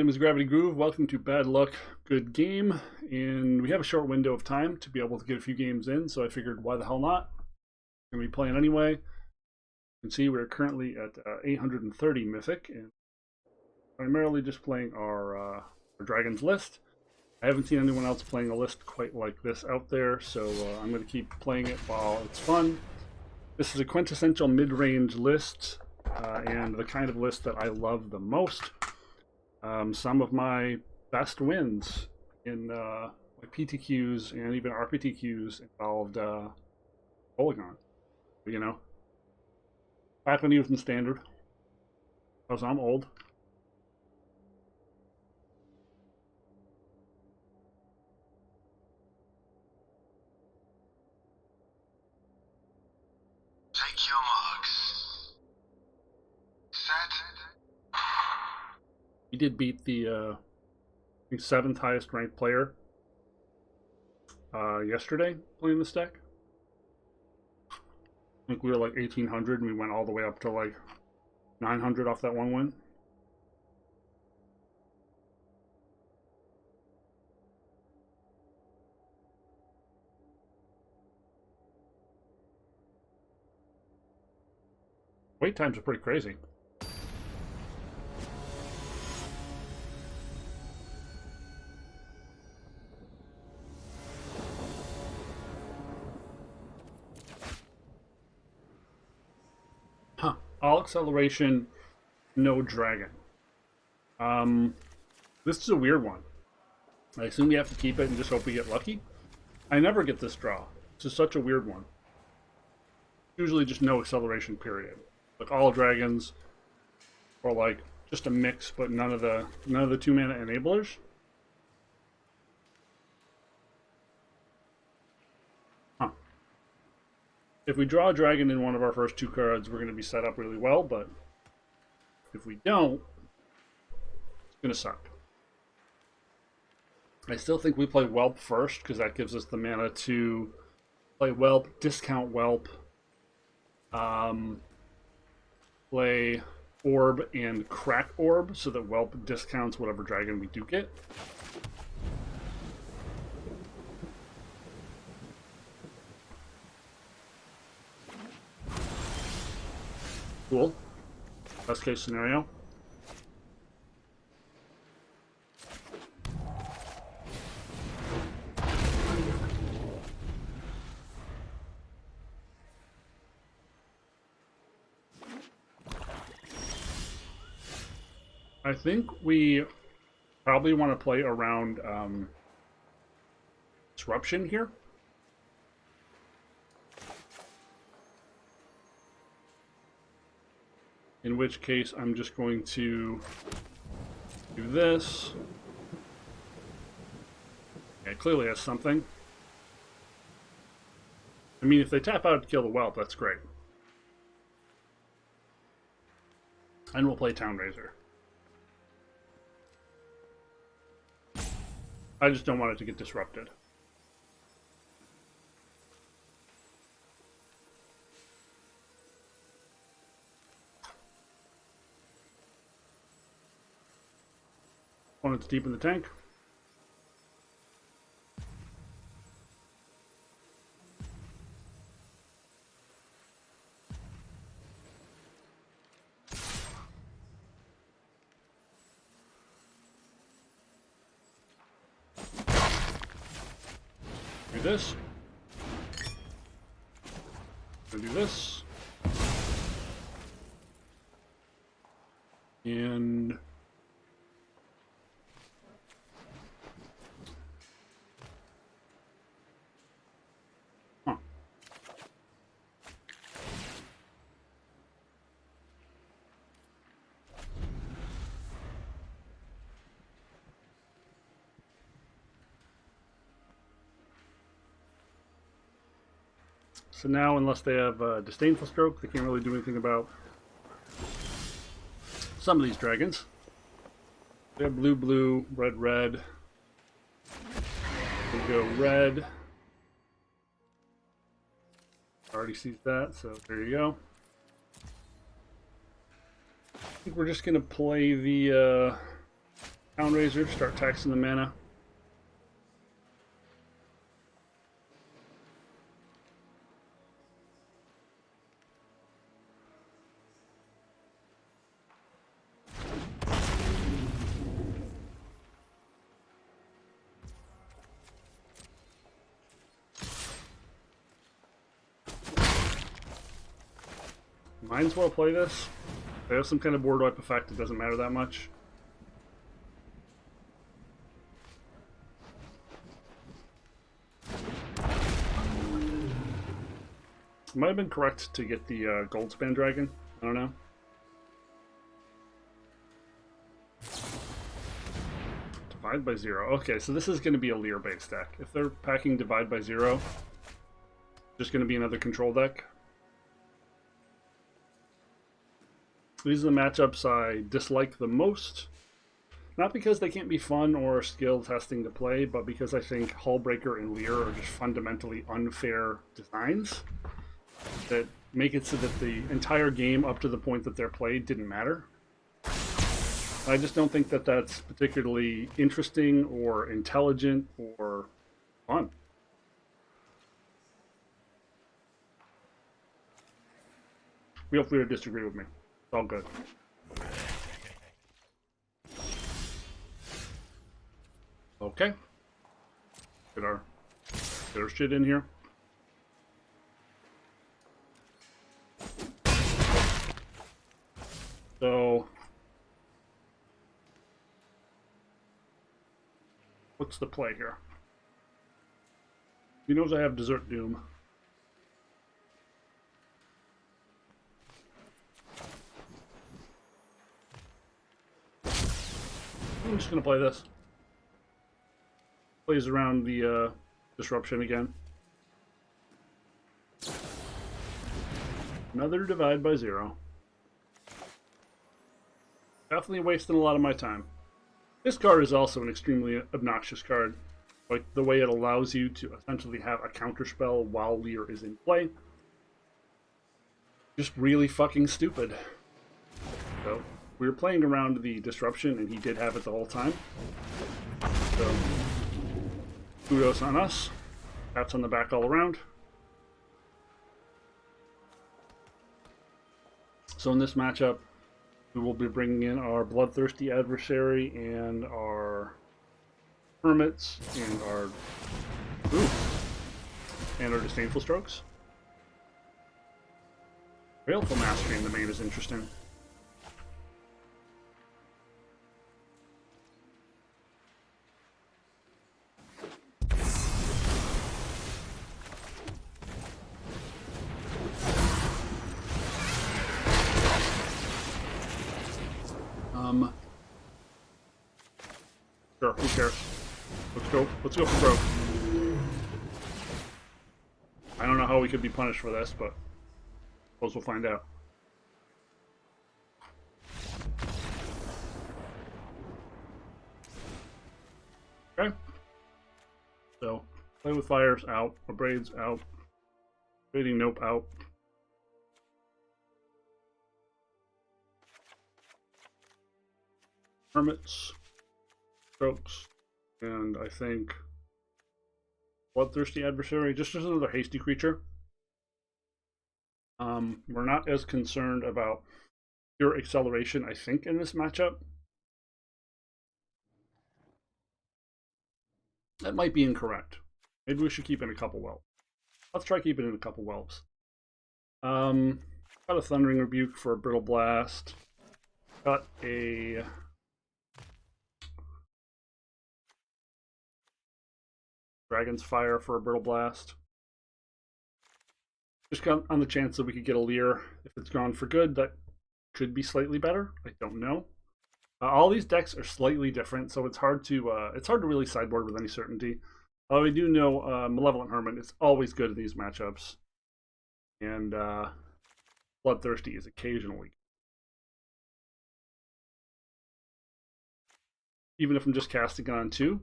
name is Gravity Groove. Welcome to Bad Luck, Good Game. And we have a short window of time to be able to get a few games in, so I figured why the hell not? I'm going to be playing anyway. You can see we're currently at 830 Mythic, and primarily just playing our Dragons list. I haven't seen anyone else playing a list quite like this out there, so I'm going to keep playing it while it's fun. This is a quintessential mid-range list, and the kind of list that I love the most. Some of my best wins in like PTQs and even RPTQs involved Polygon. You know, back when he was in Standard, because I'm old. Take your marks. Set. He did beat the 7th highest ranked player yesterday playing this deck. I think we were like 1800 and we went all the way up to like 900 off that one win. Wait times are pretty crazy. Huh. All acceleration, no dragon. This is a weird one. I assume you have to keep it and just hope we get lucky. I never get this draw. This is such a weird one. Usually just no acceleration, period. Like all dragons, or like just a mix, but none of the 2-mana enablers. Huh. If we draw a dragon in one of our first 2 cards, we're going to be set up really well, but if we don't, it's going to suck. I still think we play Whelp first, because that gives us the mana to play Whelp, discount Whelp, play Orb and crack Orb, so that Whelp discounts whatever dragon we do get. Cool. Best case scenario. I think we probably want to play around Disruption here. In which case, I'm just going to do this. Yeah, it clearly has something. I mean, if they tap out to kill the Whelp, that's great. And we'll play Town Razor. I just don't want it to get disrupted. Opponent's deep in the tank. Do this. Gonna do this. And huh. So now, unless they have Disdainful Stroke, they can't really do anything about some of these dragons. They have blue, blue, red, red. We go red. Already sees that, so there you go. I think we're just going to play the Town Razor, start taxing the mana. Might as well play this. If I have some kind of board wipe effect, it doesn't matter that much. It might have been correct to get the Goldspan Dragon. I don't know. Divide by 0. Okay, so this is going to be a Lear-based deck. If they're packing Divide by 0, just going to be another control deck. These are the matchups I dislike the most. Not because they can't be fun or skill testing to play, but because I think Hullbreaker and Lear are just fundamentally unfair designs that make it so that the entire game up to the point that they're played didn't matter. I just don't think that that's particularly interesting or intelligent or fun. Feel free to disagree with me. It's all good. Okay. Get our shit in here. So, what's the play here? He knows I have Desert Doom. I'm just going to play this. Plays around the disruption again. Another Divide by 0. Definitely wasting a lot of my time. This card is also an extremely obnoxious card. Like the way it allows you to essentially have a counterspell while Lear is in play. Just really fucking stupid. So, we were playing around the disruption and he did have it the whole time. So, kudos on us. Pats on the back all around. So in this matchup, we will be bringing in our Bloodthirsty Adversary and our Hermits and our Disdainful Strokes. Baleful Mastery in the main is interesting. Sure, who cares? Let's go for broke. I don't know how we could be punished for this, but suppose we'll find out. Okay. So, Play with Fires out, Abrades out, Fading Nope out. Hermits, Strokes, and I think Bloodthirsty Adversary, just as another hasty creature. We're not as concerned about pure acceleration, I think, in this matchup. That might be incorrect. Maybe we should keep in a couple whelps. Let's try keeping in a couple whelps. Got a Thundering Rebuke for a Brittle Blast. Got a Dragon's Fire for a Brittle Blast. Just got on the chance that we could get a Lear. If it's gone for good, that could be slightly better. I don't know. All these decks are slightly different, so it's hard to really sideboard with any certainty. Although we do know Malevolent Hermit is always good in these matchups, and Bloodthirsty is occasionally. Even if I'm just casting it on 2,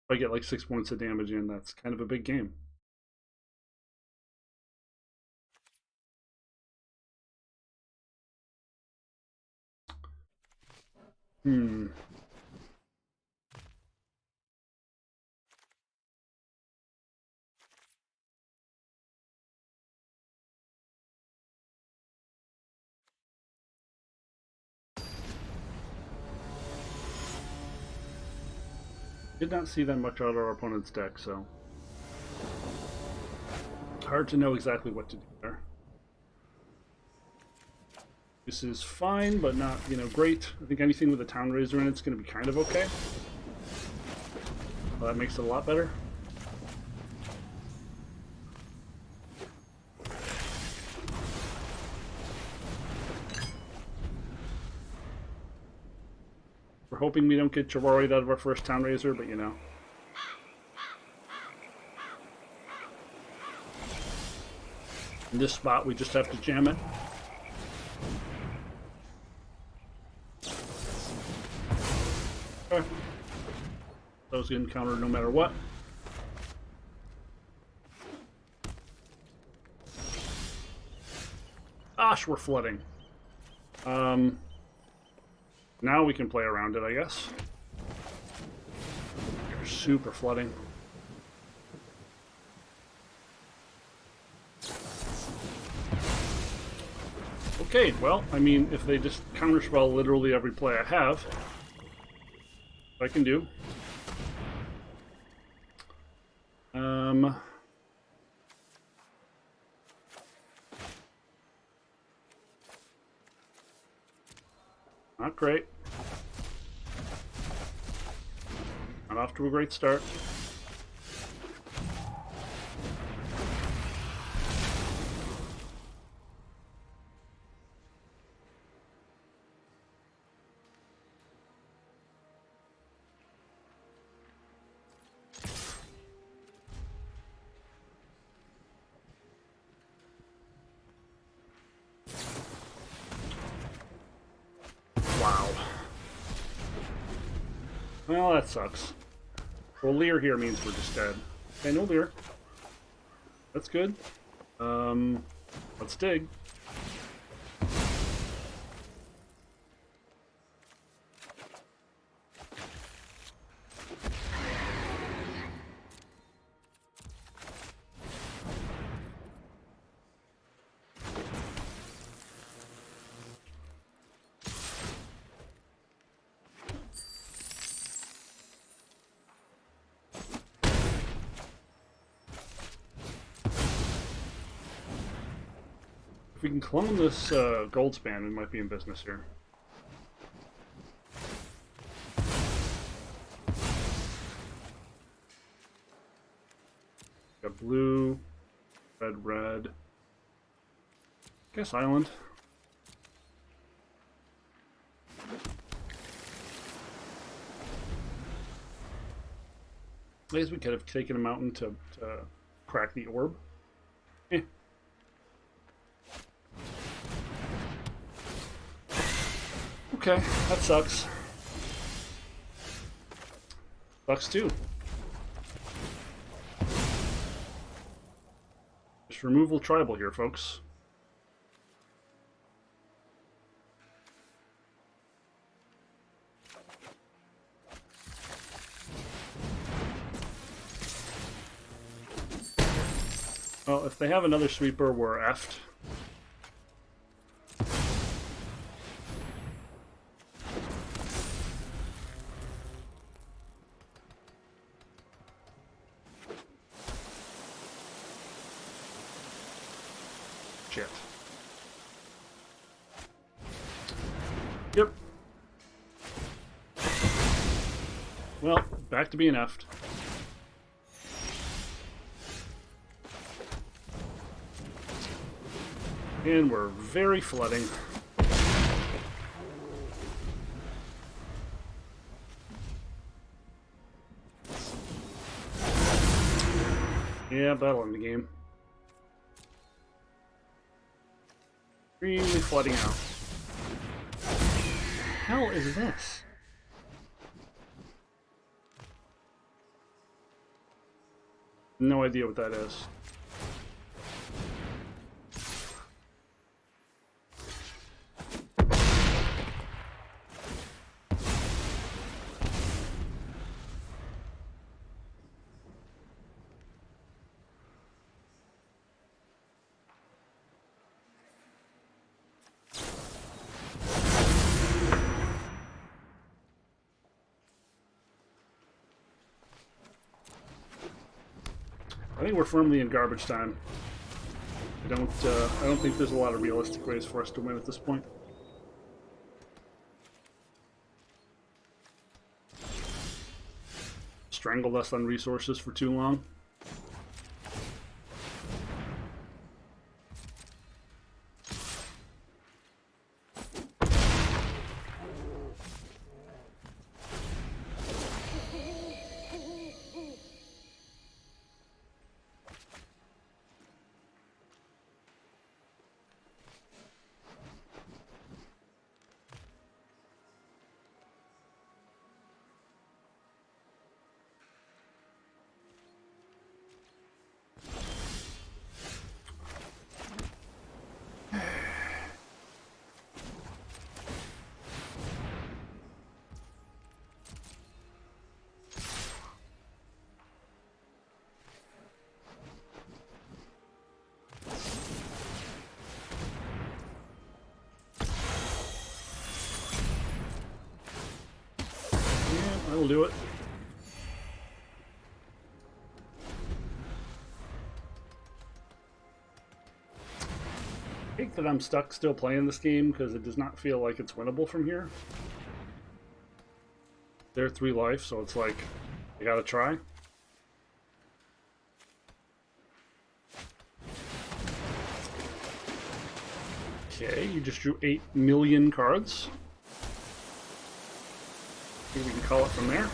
if I get like 6 points of damage in, that's kind of a big game. did not see that much out of our opponent's deck, so hard to know exactly what to do there. This is fine, but not, you know, great. I think anything with a Town Raiser in it's going to be kind of okay. Well, that makes it a lot better. We're hoping we don't get Gerard out of our first Town Raiser, but you know. In this spot, we just have to jam it. Okay. That was getting countered no matter what. Gosh, we're flooding. Now we can play around it, I guess. You're super flooding. Okay, well, I mean, if they just counterspell literally every play I have, I can do. Not great. Not off to a great start. Wow. Well, that sucks. Well, Lear here means we're just dead. Okay, no Lear. That's good. Let's dig. If we can clone this gold span, we might be in business here. Got blue, red, red. Guess island. I guess we could have taken a mountain to crack the orb. Eh. Okay, that sucks. Sucks too. Just removal tribal here, folks. Well, if they have another sweeper, we're effed. Shit. Yep. Well, back to being effed. And we're very flooding. Yeah, battle in the game. Really flooding out. What the hell is this? No idea what that is. I think we're firmly in garbage time. I don't think there's a lot of realistic ways for us to win at this point. Strangled us on resources for too long. That'll do it. I think that I'm stuck still playing this game because it does not feel like it's winnable from here. They're 3 life, so it's like, I gotta try. Okay, you just drew 8 million cards. I think we can call it from there.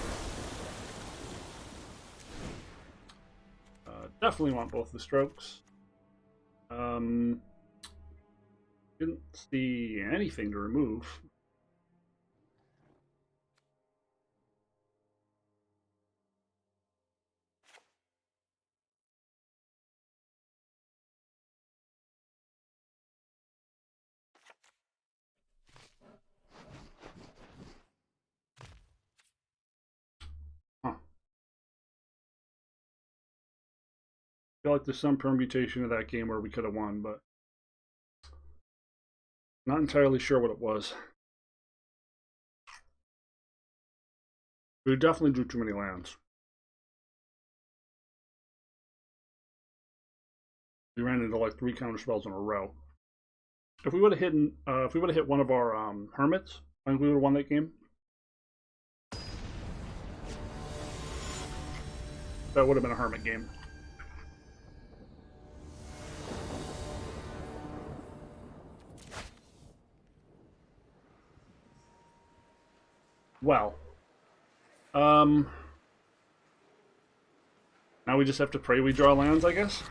Definitely want both the strokes. Didn't see anything to remove. Huh. I feel like there's some permutation of that game where we could have won, but not entirely sure what it was. We definitely drew too many lands. We ran into like 3 counter spells in a row. If we would have hit one of our hermits, I think we would have won that game. That would have been a hermit game. Well, now we just have to pray we draw lands, I guess.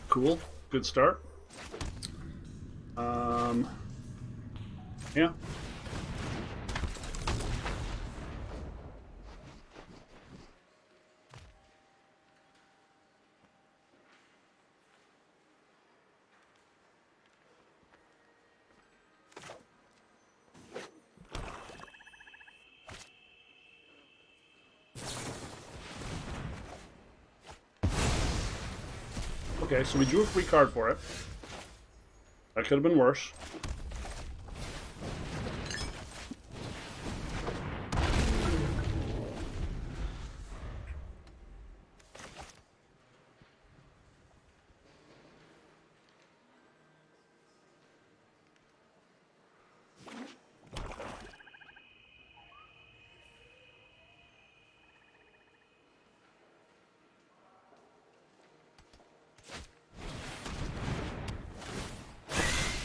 Cool. Good start. Yeah. Okay, so we drew a free card for it. That could have been worse.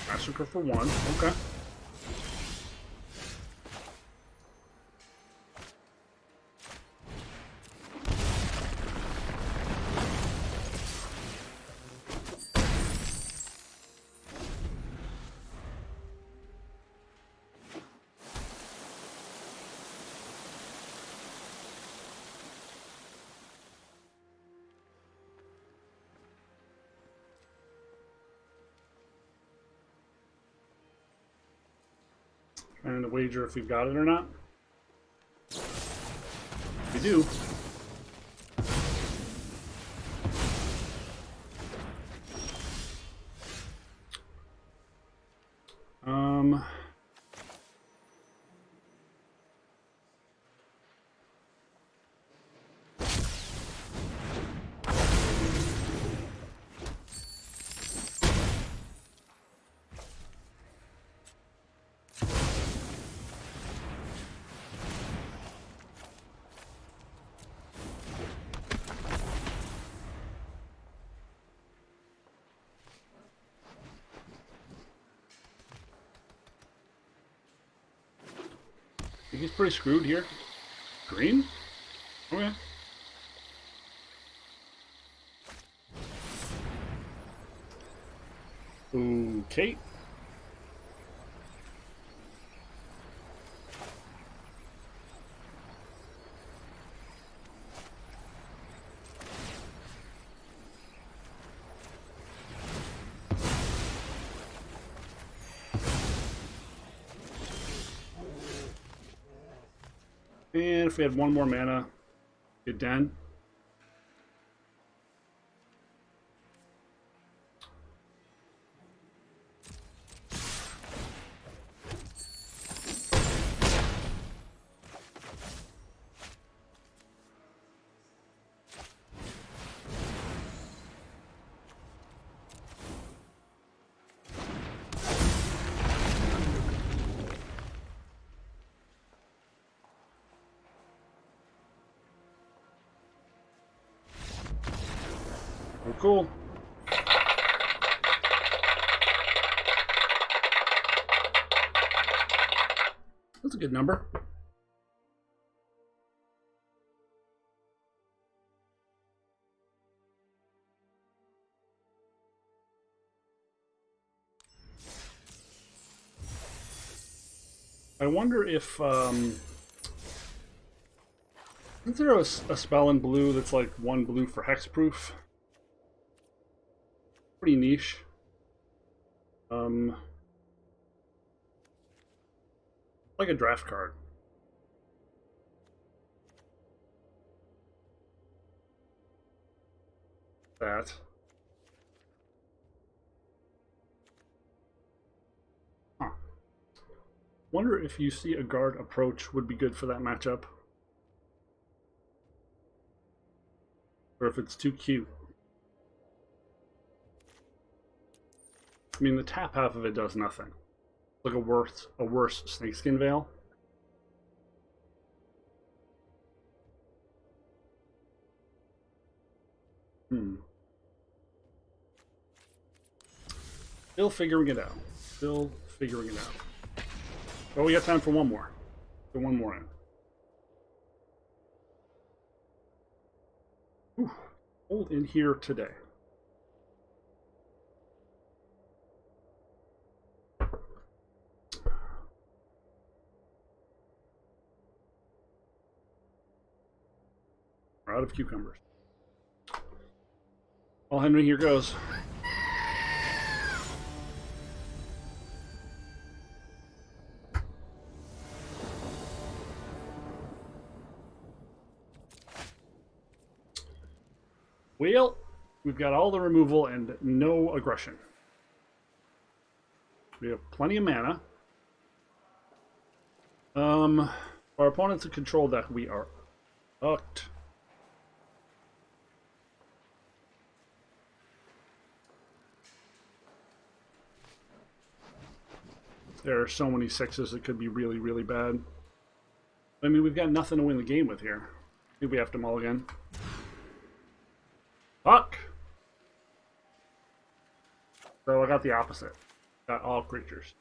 Massacre for 1. Okay. Trying to wager if we've got it or not. We do. He's pretty screwed here. Green? Okay. Okay. And if we had one more mana, get done. Oh, cool. That's a good number. I wonder if is there a spell in blue that's like 1 blue for hexproof? Pretty niche. Like a draft card. That. Huh. Wonder if you see a guard approach would be good for that matchup. Or if it's too cute. I mean, the tap half of it does nothing. Like a worse snakeskin veil. Still figuring it out. Still figuring it out. Oh, we got time for one more. Put one more in. Whew. Hold in here today. We're out of cucumbers. Well, Henry, here goes. Well, we've got all the removal and no aggression. We have plenty of mana. Our opponent's a control deck. We are fucked. There are so many sixes that could be really, really bad. I mean, we've got nothing to win the game with here. I think we have to mulligan. Fuck! So I got the opposite. Got all creatures.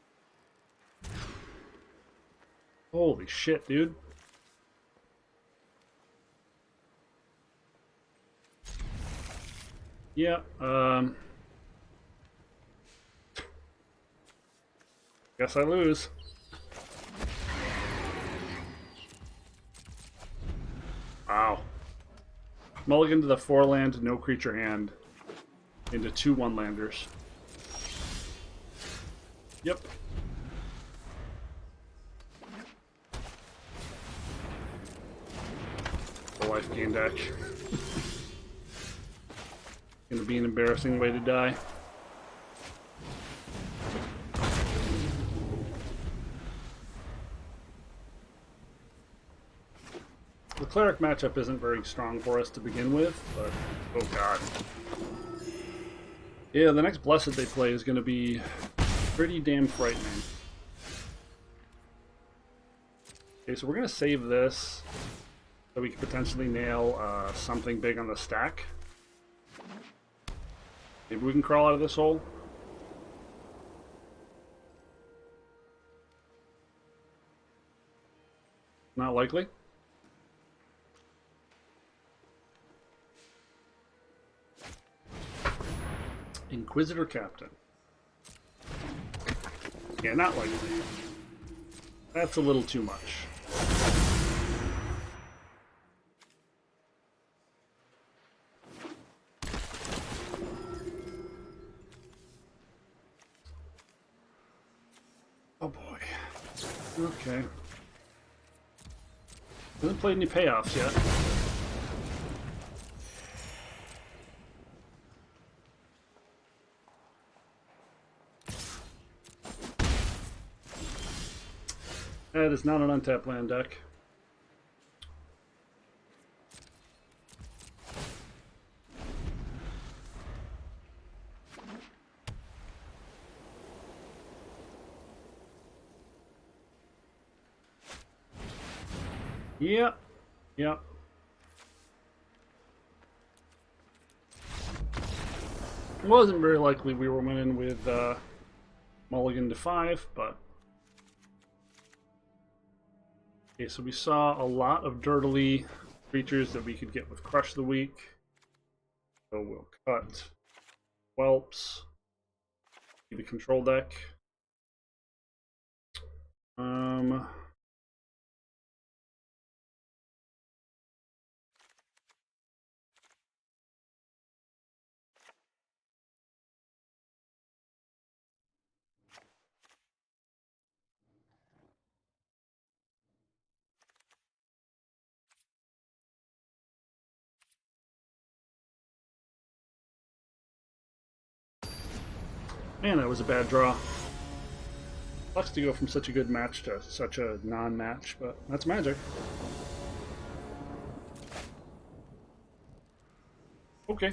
Holy shit, dude. Yeah, guess I lose. Wow. Mulligan to the 4-land, no creature hand, into 2 1-landers. Yep. The life gain deck. Gonna be an embarrassing way to die. The cleric matchup isn't very strong for us to begin with, but oh god. Yeah, the next Blessed they play is going to be pretty damn frightening. Okay, so we're going to save this so we can potentially nail something big on the stack. Maybe we can crawl out of this hole. Not likely. Inquisitor Captain. Yeah, not likely. That's a little too much. Oh boy. Okay. Hasn't played any payoffs yet. That is not an untapped land deck. Yep. Yep. It wasn't very likely we were winning with Mulligan to 5, but... Okay, so we saw a lot of dirtily creatures that we could get with Crush the Weak. So we'll cut Whelps. The control deck. Man, that was a bad draw. Sucks to go from such a good match to such a non-match, but that's Magic. Okay.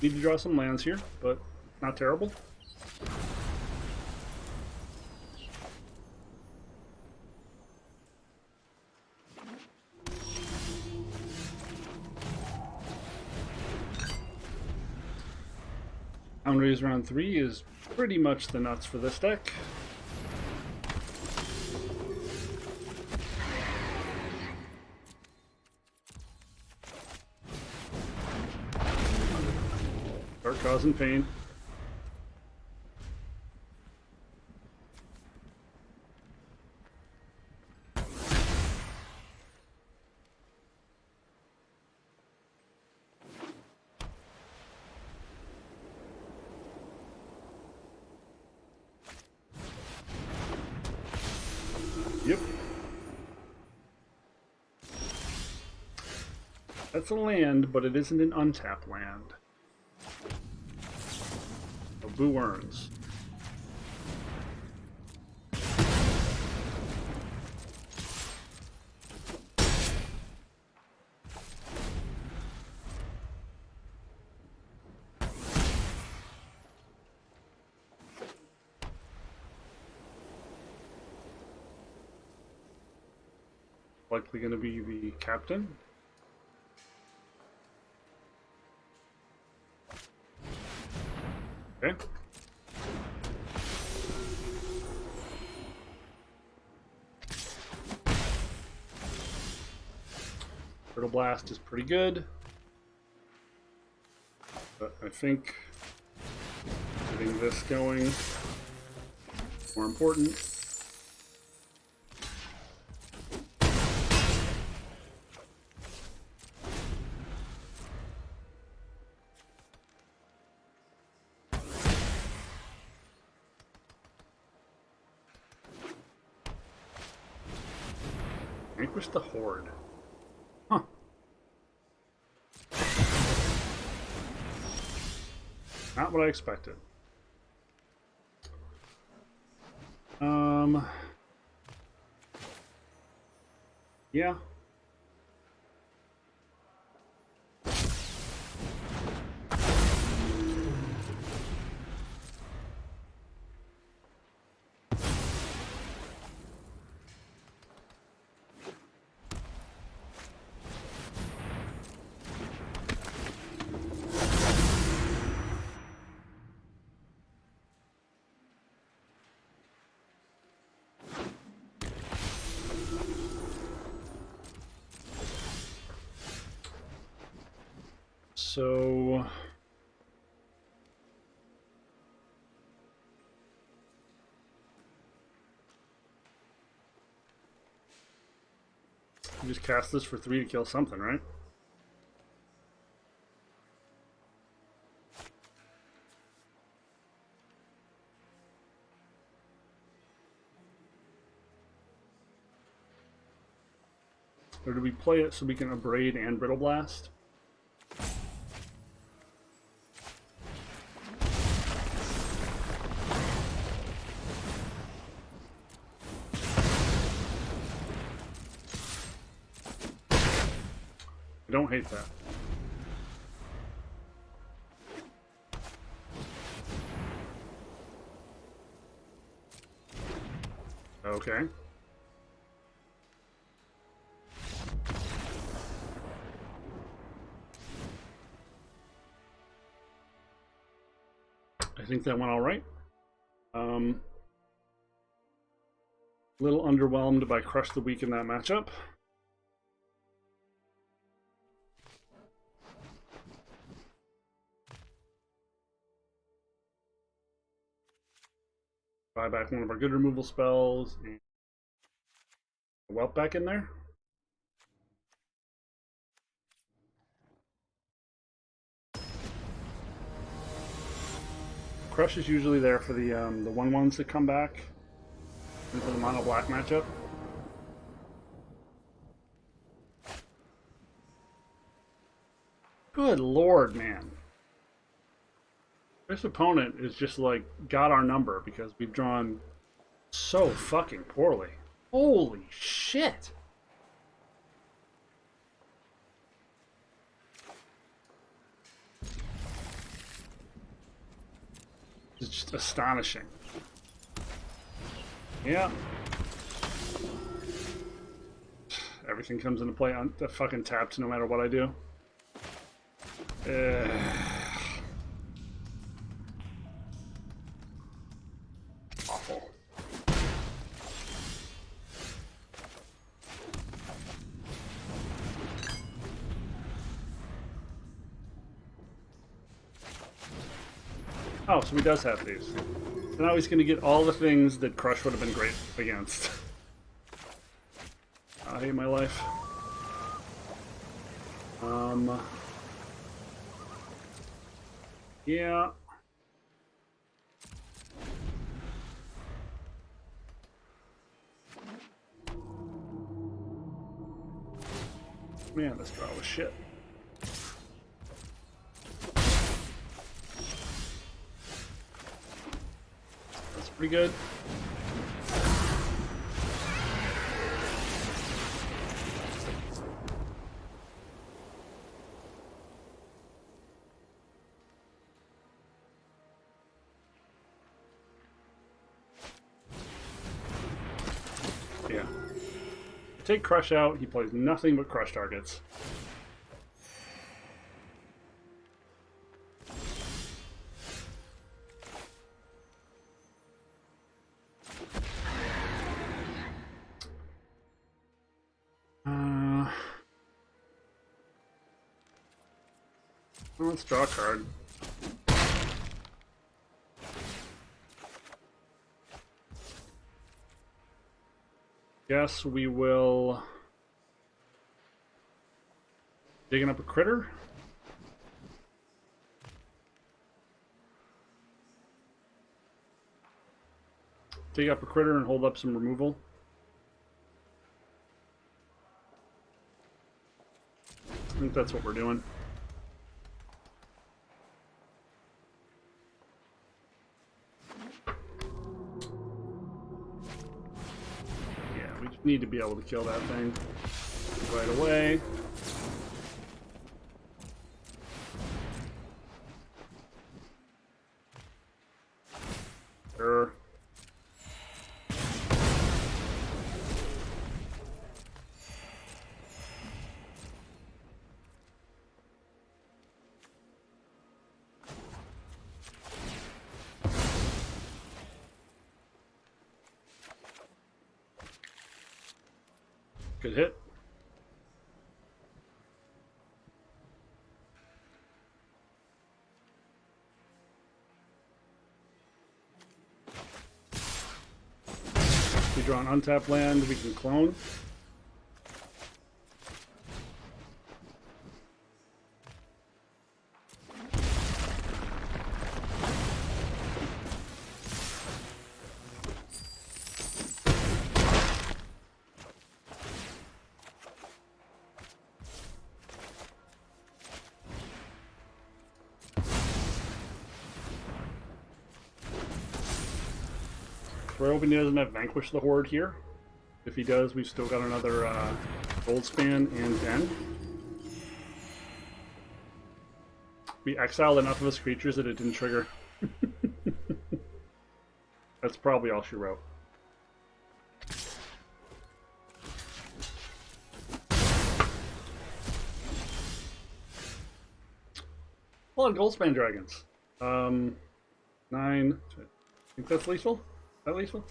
Need to draw some lands here, but not terrible. Boundaries round 3 is pretty much the nuts for this deck. Start causing pain. Yep. That's a land, but it isn't an untapped land. So Boo earns. Likely going to be the captain. Okay. Turtle Blast is pretty good, but I think getting this going is more important. Vanquish the Horde. Huh. Not what I expected. Yeah. so you just cast this for 3 to kill something, right? Or do we play it so we can Abrade and Brittle Blast? I don't hate that. Okay. I think that went all right. A little underwhelmed by Crush the Weak in that matchup. Buy back one of our good removal spells. And Whelp back in there. Crush is usually there for the 1/1s that come back into the mono black matchup. Good lord, man. This opponent is just like got our number because we've drawn so fucking poorly. Holy shit. It's just astonishing. Yeah. Everything comes into play on the fucking taps no matter what I do. Awful. Oh, so he does have these. So now he's going to get all the things that Crush would have been great against. I hate my life. Yeah. Man, this draw was shit. That's pretty good. Yeah. Take Crush out, he plays nothing but Crush targets. Let's draw a card. Guess we will digging up a critter. Dig up a critter and hold up some removal. I think that's what we're doing. We just need to be able to kill that thing right away. Sure. Good hit. draw an untapped land, we can clone. We're hoping he doesn't have Vanquish the Horde here. If he does, we've still got another Goldspan and Den. We exiled enough of his creatures that it didn't trigger. That's probably all she wrote. A lot of Goldspan Dragons. 9. I think that's lethal? Is that lethal?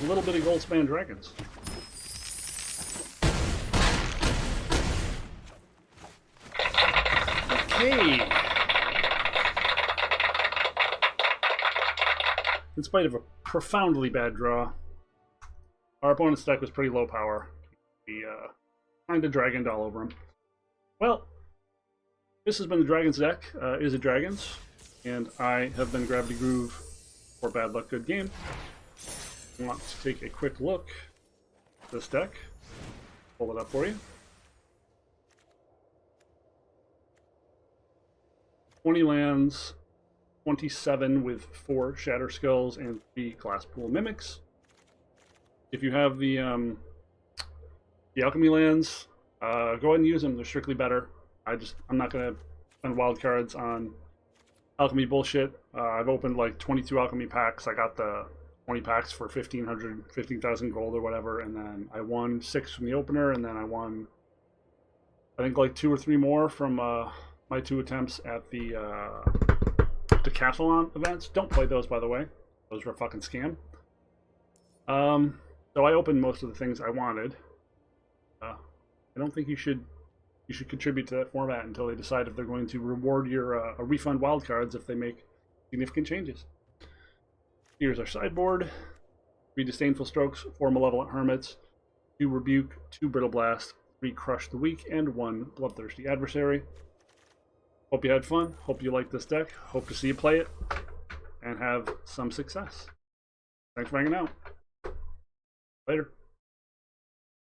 A little bit of Goldspan Dragons. Okay. In spite of a profoundly bad draw, our opponent's deck was pretty low power. We kind of dragoned all over him. Well, this has been the Dragons deck, Is It Dragons, and I have been Gravity Groove for Bad Luck Good Game. I want to take a quick look at this deck. Pull it up for you. 20 lands, 27 with 4 Shatter Skulls and 3 Glass Pool Mimics. If you have the Alchemy lands, go ahead and use them. They're strictly better. I'm not going to spend wild cards on Alchemy bullshit. I've opened like 22 Alchemy packs. I got the 20 packs for 15,000 gold or whatever, and then I won 6 from the opener, and then I won, I think, like 2 or 3 more from my 2 attempts at the Decathlon events. Don't play those, by the way. Those were a fucking scam. So I opened most of the things I wanted. I don't think you should contribute to that format until they decide if they're going to reward your refund wildcards if they make significant changes. Here's our sideboard. 3 Disdainful Strokes, 4 Malevolent Hermits, 2 Rebuke, 2 Brittle Blast, 3 Crush the Weak, and 1 Bloodthirsty Adversary. Hope you had fun. Hope you liked this deck. Hope to see you play it and have some success. Thanks for hanging out. Later.